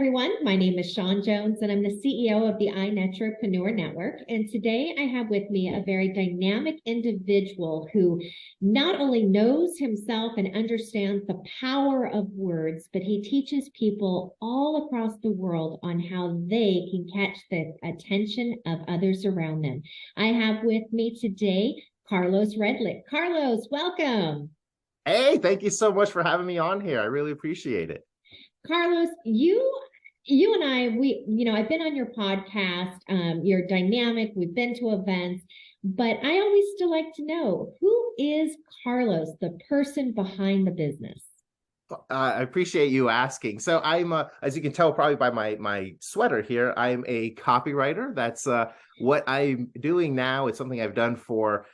everyone. My name is Shawn Jones, and I'm the CEO of the iNetrepreneur Network. And today I have with me a very dynamic individual who not only knows himself and understands the power of words, but he teaches people all across the world on how they can catch the attention of others around them. I have with me today Carlos Redlich. Carlos, welcome. Hey, thank you so much for having me on here. I really appreciate it. Carlos, you and I, I've been on your podcast. You're dynamic. We've been to events, but I always still like to know, who is Carlos, the person behind the business? I appreciate you asking. So I'm, as you can tell probably by my sweater here, I'm a copywriter. That's what I'm doing now. It's something I've done for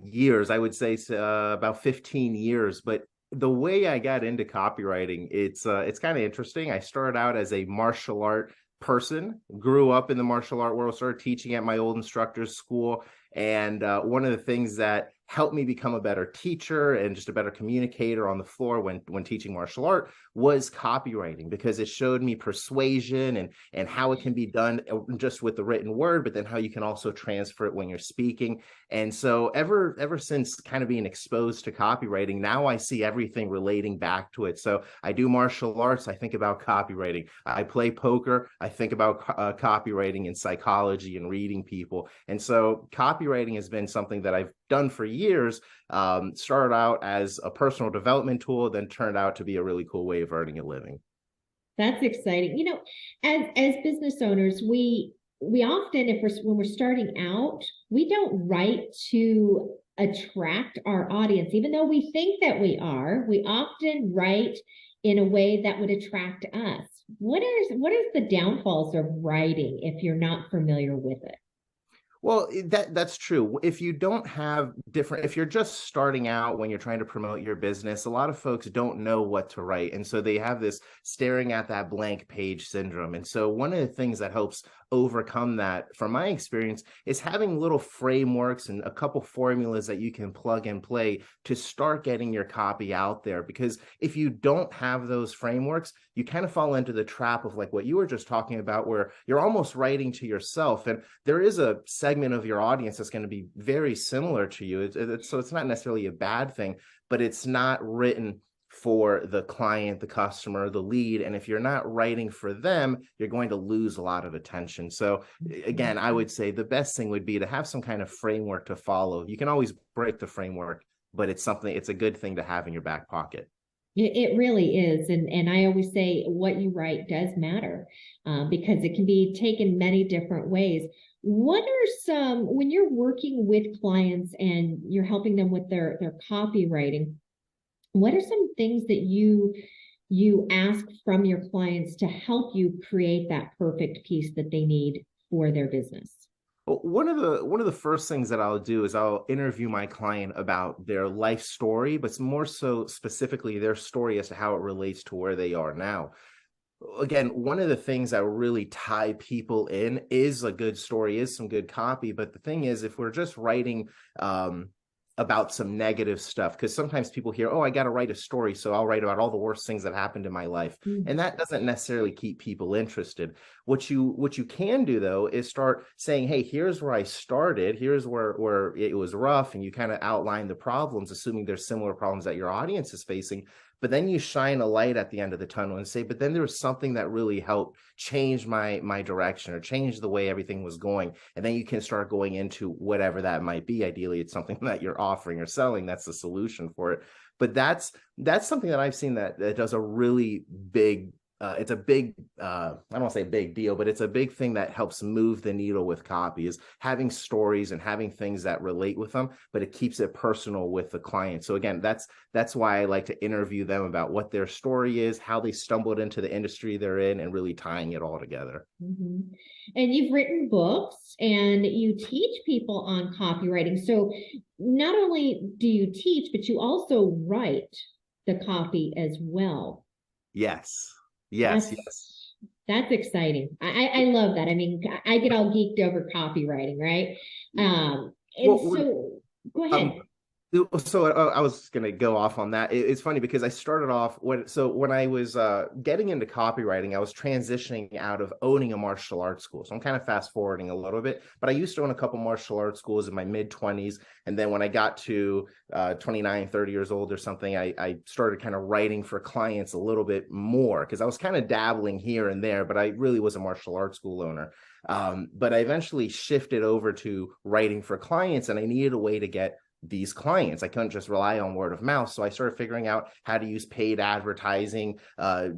years. I would say about 15 years. But the way I got into copywriting, it's kind of interesting. I started out as a martial art person, grew up in the martial art world, started teaching at my old instructor's school. And one of the things that helped me become a better teacher and just a better communicator on the floor when teaching martial art was copywriting, because it showed me persuasion and how it can be done just with the written word, but then how you can also transfer it when you're speaking. And so ever since kind of being exposed to copywriting, now I see everything relating back to it. So I do martial arts, I think about copywriting. I play poker, I think about copywriting and psychology and reading people. And so copywriting has been something that I've done for years. Started out as a personal development tool, then turned out to be a really cool way of earning a living. That's exciting. As business owners, we often, when we're starting out, we don't write to attract our audience, even though we think that we are. We often write in a way that would attract us. What is the downfalls of writing if you're not familiar with it? Well, that's true. If you don't have if you're just starting out when you're trying to promote your business, a lot of folks don't know what to write. And so they have this staring at that blank page syndrome. And so one of the things that helps overcome that, from my experience, is having little frameworks and a couple formulas that you can plug and play to start getting your copy out there. Because if you don't have those frameworks, you kind of fall into the trap of like what you were just talking about, where you're almost writing to yourself. And there is a segment of your audience that's going to be very similar to you. So it's not necessarily a bad thing, but it's not written for the client, the customer, the lead. And if you're not writing for them, you're going to lose a lot of attention. So again, I would say the best thing would be to have some kind of framework to follow. You can always break the framework, but it's a good thing to have in your back pocket. It really is. And I always say what you write does matter, because it can be taken many different ways. What are when you're working with clients and you're helping them with their copywriting, what are some things that you ask from your clients to help you create that perfect piece that they need for their business? Well, one of the first things that I'll do is I'll interview my client about their life story, but more so specifically their story as to how it relates to where they are now. Again, one of the things that really tie people in is a good story, is some good copy. But the thing is, if we're just writing about some negative stuff, because sometimes people hear, oh, I got to write a story, so I'll write about all the worst things that happened in my life. And that doesn't necessarily keep people interested. What you can do, though, is start saying, hey, here's where I started, here's where it was rough, and you kind of outline the problems, assuming there's similar problems that your audience is facing. But then you shine a light at the end of the tunnel and say, but then there was something that really helped change my direction or change the way everything was going. And then you can start going into whatever that might be. Ideally, it's something that you're offering or selling. That's the solution for it. But that's something that I've seen that does a really big it's a big, I don't want to say big deal, but it's a big thing that helps move the needle with copy, is having stories and having things that relate with them, but it keeps it personal with the client. So again, that's why I like to interview them about what their story is, how they stumbled into the industry they're in, and really tying it all together. Mm-hmm. And you've written books and you teach people on copywriting. So not only do you teach, but you also write the copy as well. Yes. Yes. That's exciting. I love that. I mean, I get all geeked over copywriting, right? And well, so go ahead. So I was going to go off on that. It's funny because I started off when I was getting into copywriting, I was transitioning out of owning a martial arts school. So I'm kind of fast forwarding a little bit, but I used to own a couple martial arts schools in my mid 20s. And then when I got to 29, 30 years old or something, I started kind of writing for clients a little bit more because I was kind of dabbling here and there, but I really was a martial arts school owner. But I eventually shifted over to writing for clients, and I needed a way to get these clients. I couldn't just rely on word of mouth. So I started figuring out how to use paid advertising,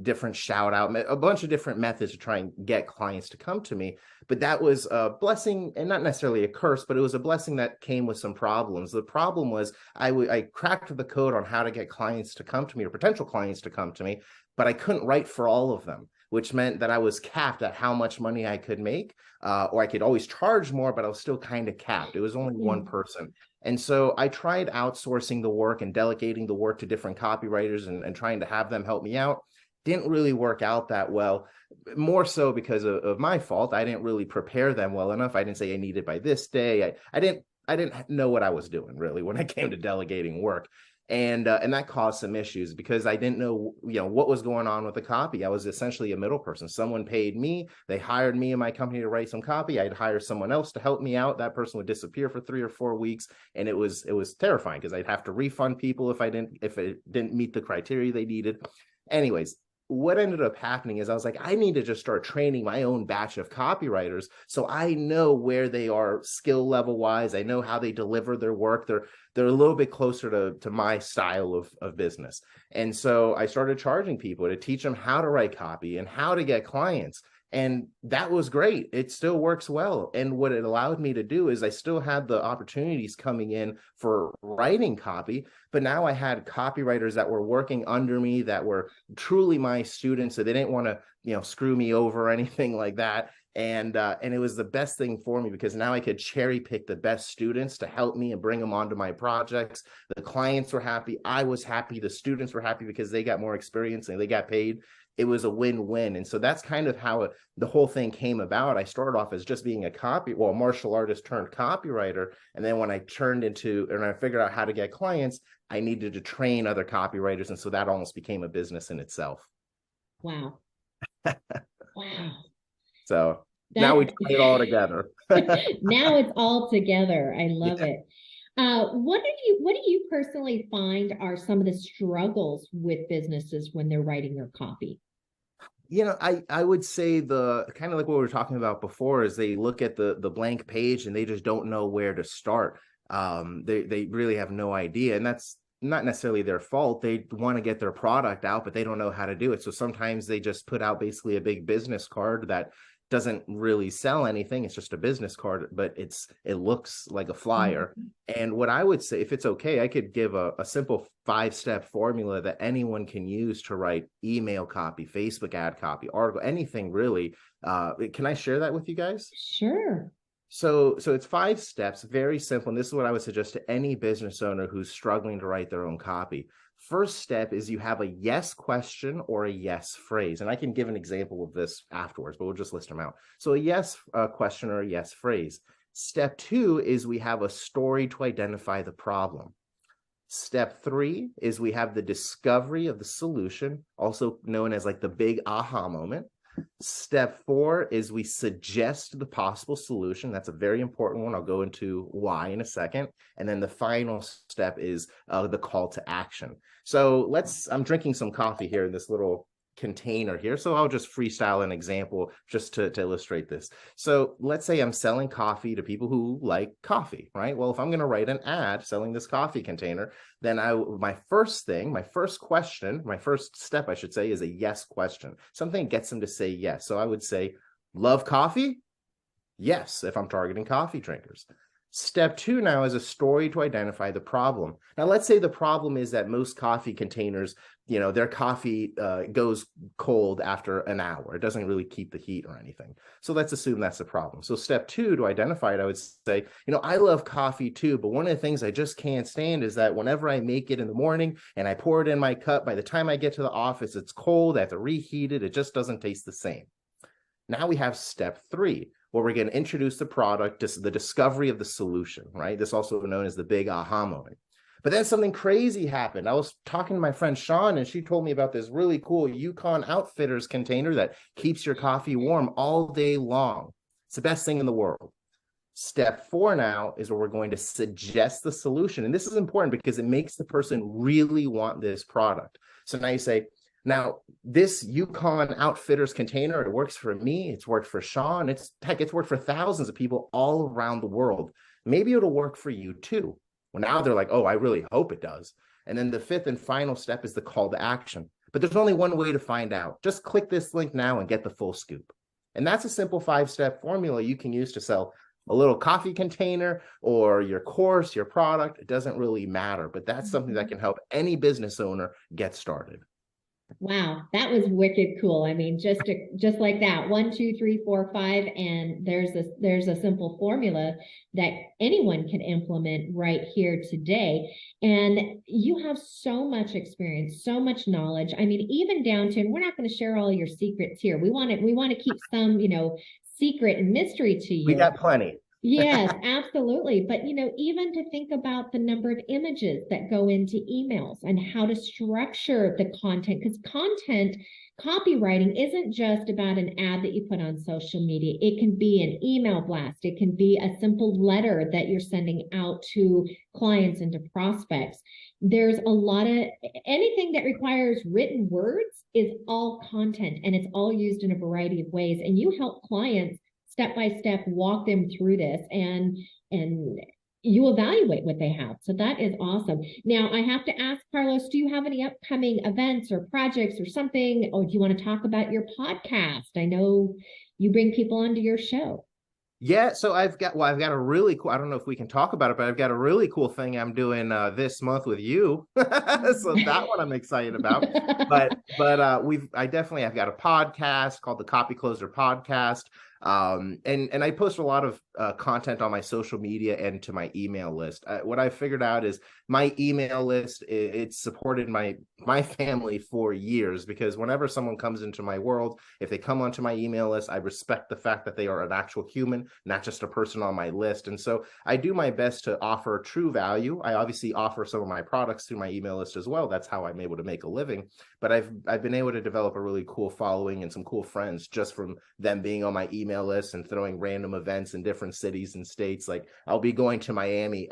different shout out, a bunch of different methods to try and get clients to come to me. But that was a blessing and not necessarily a curse, but it was a blessing that came with some problems. The problem was I cracked the code on how to get clients to come to me or potential clients to come to me, but I couldn't write for all of them, which meant that I was capped at how much money I could make, or I could always charge more, but I was still kind of capped. It was only one person. And so I tried outsourcing the work and delegating the work to different copywriters and trying to have them help me out. Didn't really work out that well, more so because of my fault. I didn't really prepare them well enough. I didn't say I needed by this day. I didn't know what I was doing really when it came to delegating work. And that caused some issues because I didn't know, what was going on with the copy. I was essentially a middle person. Someone paid me, they hired me and my company to write some copy. I'd hire someone else to help me out. That person would disappear for 3 or 4 weeks, and it was terrifying because I'd have to refund people if it didn't meet the criteria they needed. Anyways, what ended up happening is I was like, I need to just start training my own batch of copywriters so I know where they are skill level wise. I know how they deliver their work. They're a little bit closer to my style of business. And so I started charging people to teach them how to write copy and how to get clients. And that was great. It still works well. And what it allowed me to do is I still had the opportunities coming in for writing copy, but now I had copywriters that were working under me that were truly my students. So they didn't want to, screw me over or anything like that. And it was the best thing for me because now I could cherry pick the best students to help me and bring them onto my projects. The clients were happy. I was happy. The students were happy because they got more experience and they got paid. It was a win-win. And so that's kind of how the whole thing came about. I started off as just being a martial artist turned copywriter. And then when I I figured out how to get clients, I needed to train other copywriters. And so that almost became a business in itself. Wow. Wow. So now we tie it all together. Now it's all together. I love it. What do you personally find are some of the struggles with businesses when they're writing their copy? I would say the kind of like what we were talking about before is they look at the blank page and they just don't know where to start. They really have no idea, and that's not necessarily their fault. They want to get their product out, but they don't know how to do it. So sometimes they just put out basically a big business card that doesn't really sell anything. It's just a business card, but it looks like a flyer. Mm-hmm. And what I would say, if it's okay, I could give a simple 5-step formula that anyone can use to write email copy, Facebook ad copy, article, anything really. Can I share that with you guys? Sure. So it's 5 steps, very simple. And this is what I would suggest to any business owner who's struggling to write their own copy. First step is you have a yes question or a yes phrase. And I can give an example of this afterwards, but we'll just list them out. So a yes question or a yes phrase. Step 2 is we have a story to identify the problem. Step 3 is we have the discovery of the solution, also known as like the big aha moment. Step 4 is we suggest the possible solution. That's a very important one. I'll go into why in a second. And then the final step is the call to action. So I'm drinking some coffee here in this little container here. So I'll just freestyle an example just to illustrate this. So let's say I'm selling coffee to people who like coffee, right? Well, if I'm going to write an ad selling this coffee container, then my first step, I should say, is a yes question. Something that gets them to say yes. So I would say, love coffee? Yes, if I'm targeting coffee drinkers. Step 2 now is a story to identify the problem. Now, let's say the problem is that most coffee containers, their coffee goes cold after an hour. It doesn't really keep the heat or anything. So let's assume that's the problem. So step 2, to identify it, I would say, I love coffee too, but one of the things I just can't stand is that whenever I make it in the morning and I pour it in my cup, by the time I get to the office, it's cold. I have to reheat it. It just doesn't taste the same. Now we have step 3, where we're going to introduce the product, the discovery of the solution, right? This is also known as the big aha moment. But then something crazy happened. I was talking to my friend Sean, and she told me about this really cool Yukon Outfitters container that keeps your coffee warm all day long. It's the best thing in the world. Step 4 now is where we're going to suggest the solution. And this is important because it makes the person really want this product. So now you say, now this Yukon Outfitters container, it works for me, it's worked for Sean, it's worked for thousands of people all around the world. Maybe it'll work for you too. Well, now they're like, oh, I really hope it does. And then the 5th and final step is the call to action. But there's only one way to find out. Just click this link now and get the full scoop. And that's a simple 5-step formula you can use to sell a little coffee container or your course, your product. It doesn't really matter, but that's something that can help any business owner get started. Wow, that was wicked cool. I mean, just like that, 1, 2, 3, 4, 5, and there's a simple formula that anyone can implement right here today. And you have so much experience, so much knowledge. I mean, even down to, and we're not going to share all your secrets here. We want to keep some, secret and mystery to you. We got plenty. Yes, absolutely. But, even to think about the number of images that go into emails and how to structure the content, because content copywriting isn't just about an ad that you put on social media. It can be an email blast. It can be a simple letter that you're sending out to clients and to prospects. There's a lot of anything that requires written words is all content, and it's all used in a variety of ways. And you help clients step by step walk them through this, and you evaluate what they have. So that is awesome. Now I have to ask, Carlos, do you have any upcoming events or projects or something? Or do you want to talk about your podcast? I know you bring people onto your show. Yeah, so I've got a really cool, I don't know if we can talk about it, but I've got a really cool thing I'm doing this month with you. So that one I'm excited about. But I've got a podcast called the Copy Closer Podcast. And I post a lot of content on my social media and to my email list. What I figured out is my email list, it's supported my family for years, because whenever someone comes into my world, if they come onto my email list, I respect the fact that they are an actual human, not just a person on my list. And so I do my best to offer true value. I obviously offer some of my products through my email list as well. That's how I'm able to make a living. But I've been able to develop a really cool following and some cool friends just from them being on my email list and throwing random events in different cities and states. Like I'll be going to Miami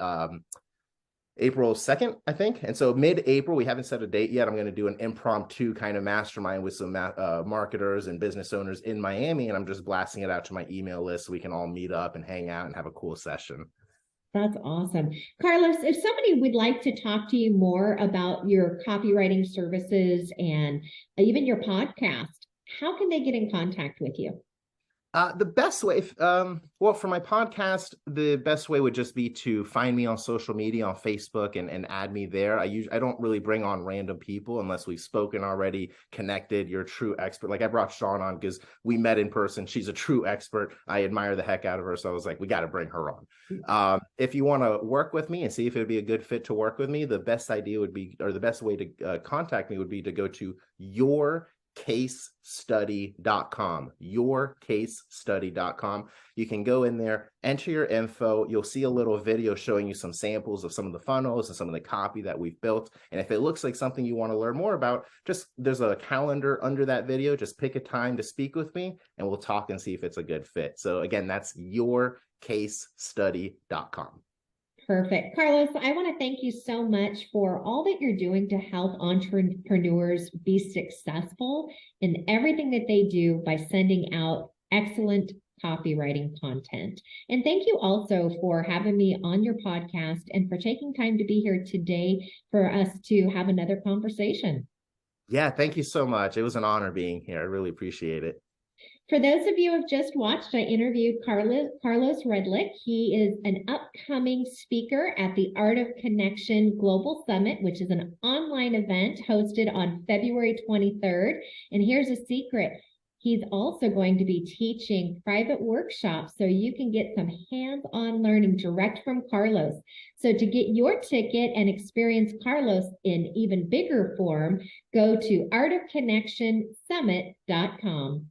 April 2nd, I think. And so mid-April, we haven't set a date yet. I'm going to do an impromptu kind of mastermind with some marketers and business owners in Miami. And I'm just blasting it out to my email list so we can all meet up and hang out and have a cool session. That's awesome. Carlos, if somebody would like to talk to you more about your copywriting services and even your podcast, how can they get in contact with you? The best way, for my podcast, the best way would just be to find me on social media, on Facebook, and add me there. I don't really bring on random people unless we've spoken already, connected. You're a true expert. Like I brought Sean on because we met in person. She's a true expert. I admire the heck out of her. So I was like, we got to bring her on. If you want to work with me and see if it would be a good fit to work with me, the best idea would be, or the best way to contact me would be to go to yourcasestudy.com, yourcasestudy.com. You can go in there, enter your info. You'll see a little video showing you some samples of some of the funnels and some of the copy that we've built. And if it looks like something you want to learn more about, there's a calendar under that video. Just pick a time to speak with me and we'll talk and see if it's a good fit. So again, that's yourcasestudy.com. Perfect. Carlos, I want to thank you so much for all that you're doing to help entrepreneurs be successful in everything that they do by sending out excellent copywriting content. And thank you also for having me on your podcast and for taking time to be here today for us to have another conversation. Yeah, thank you so much. It was an honor being here. I really appreciate it. For those of you who have just watched, I interviewed Carlos Redlich. He is an upcoming speaker at the Art of Connection Global Summit, which is an online event hosted on February 23rd. And here's a secret. He's also going to be teaching private workshops so you can get some hands-on learning direct from Carlos. So to get your ticket and experience Carlos in even bigger form, go to artofconnectionsummit.com.